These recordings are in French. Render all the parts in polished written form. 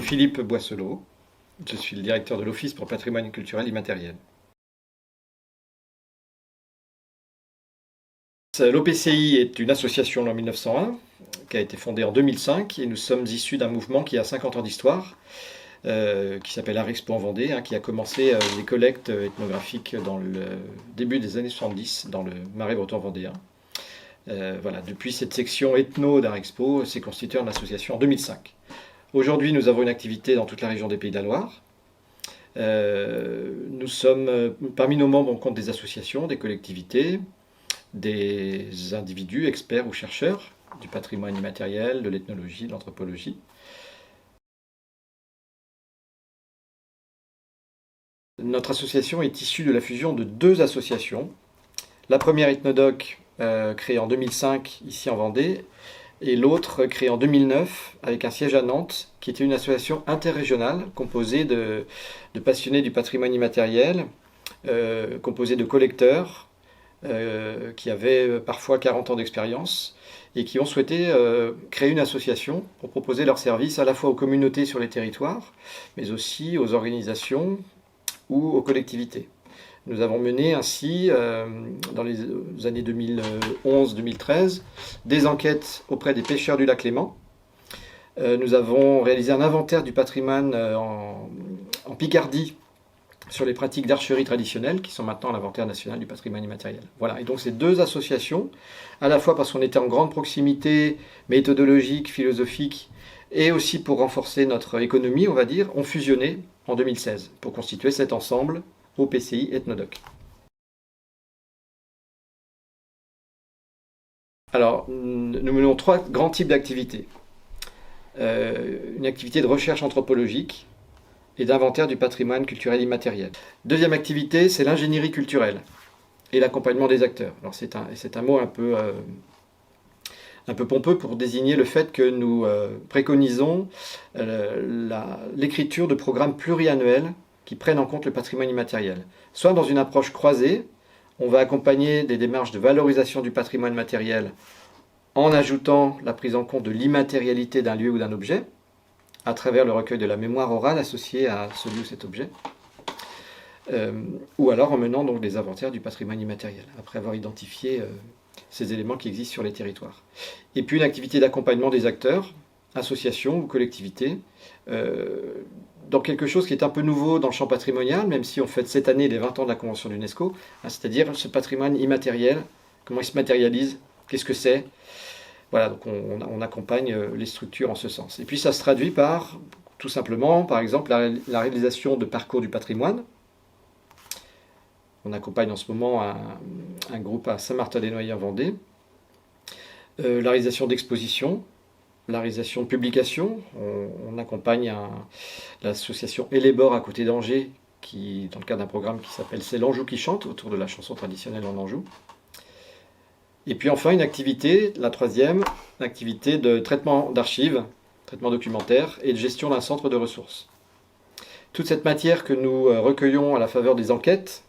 Philippe Boisselot, je suis le directeur de l'Office pour le patrimoine culturel immatériel. L'OPCI est une association en 1901 qui a été fondée en 2005 et nous sommes issus d'un mouvement qui a 50 ans d'histoire, qui s'appelle Art Expo en Vendée, qui a commencé les collectes ethnographiques dans le début des années 70 dans le Marais breton vendéen. Voilà, depuis cette section ethno d'Art Expo s'est constituée en association en 2005. Aujourd'hui, nous avons une activité dans toute la région des Pays de la Loire. Nous sommes, parmi nos membres, on compte des associations, des collectivités, des individus, experts ou chercheurs du patrimoine immatériel, de l'ethnologie, de l'anthropologie. Notre association est issue de la fusion de deux associations. La première Ethnodoc, créée en 2005 ici en Vendée, et l'autre créée en 2009 avec un siège à Nantes, qui était une association interrégionale composée de passionnés du patrimoine immatériel, composée de collecteurs, qui avaient parfois 40 ans d'expérience et qui ont souhaité créer une association pour proposer leurs services à la fois aux communautés sur les territoires, mais aussi aux organisations ou aux collectivités. Nous avons mené ainsi, dans les années 2011-2013, des enquêtes auprès des pêcheurs du lac Léman. Nous avons réalisé un inventaire du patrimoine en Picardie, sur les pratiques d'archerie traditionnelles, qui sont maintenant à l'inventaire national du patrimoine immatériel. Voilà, et donc ces deux associations, à la fois parce qu'on était en grande proximité méthodologique, philosophique, et aussi pour renforcer notre économie, on va dire, ont fusionné en 2016 pour constituer cet ensemble OPCI Ethnodoc. Alors, nous menons trois grands types d'activités. Une activité de recherche anthropologique, et d'inventaire du patrimoine culturel immatériel. Deuxième activité, c'est l'ingénierie culturelle et l'accompagnement des acteurs. Alors c'est un mot un peu pompeux pour désigner le fait que nous préconisons l'écriture de programmes pluriannuels qui prennent en compte le patrimoine immatériel. Soit dans une approche croisée, on va accompagner des démarches de valorisation du patrimoine matériel en ajoutant la prise en compte de l'immatérialité d'un lieu ou d'un objet, à travers le recueil de la mémoire orale associée à celui ou cet objet, ou alors en menant donc des inventaires du patrimoine immatériel, après avoir identifié ces éléments qui existent sur les territoires. Et puis une activité d'accompagnement des acteurs, associations ou collectivités, dans quelque chose qui est un peu nouveau dans le champ patrimonial, même si on fête cette année les 20 ans de la Convention de l'UNESCO, c'est-à-dire ce patrimoine immatériel, comment il se matérialise, qu'est-ce que c'est. Voilà, donc on accompagne les structures en ce sens. Et puis ça se traduit par, tout simplement, par exemple, la réalisation de parcours du patrimoine. On accompagne en ce moment un groupe à Saint-Martin-des-Noyers en Vendée. La réalisation d'expositions, la réalisation de publications. On accompagne l'association Élébor à côté d'Angers, qui, dans le cadre d'un programme qui s'appelle C'est l'Anjou qui chante, autour de la chanson traditionnelle en Anjou. Et puis enfin une activité, la troisième, l'activité de traitement d'archives, traitement documentaire et de gestion d'un centre de ressources. Toute cette matière que nous recueillons à la faveur des enquêtes,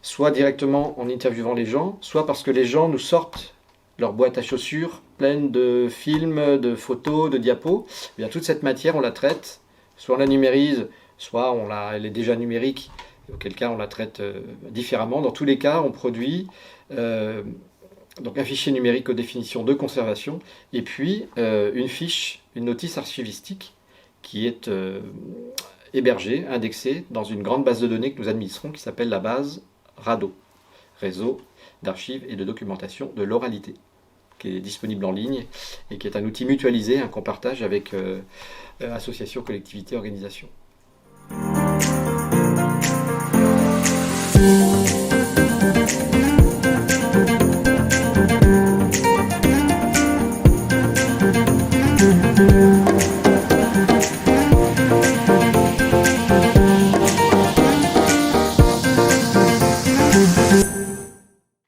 soit directement en interviewant les gens, soit parce que les gens nous sortent leur boîte à chaussures pleine de films, de photos, de diapos, eh bien toute cette matière on la traite, soit on la numérise, soit elle est déjà numérique, auquel cas on la traite différemment. Dans tous les cas, on produit donc un fichier numérique aux définitions de conservation, et puis une fiche, une notice archivistique qui est hébergée, indexée dans une grande base de données que nous administrons, qui s'appelle la base RADO, Réseau d'archives et de documentation de l'oralité, qui est disponible en ligne et qui est un outil mutualisé qu'on partage avec associations, collectivités, organisations.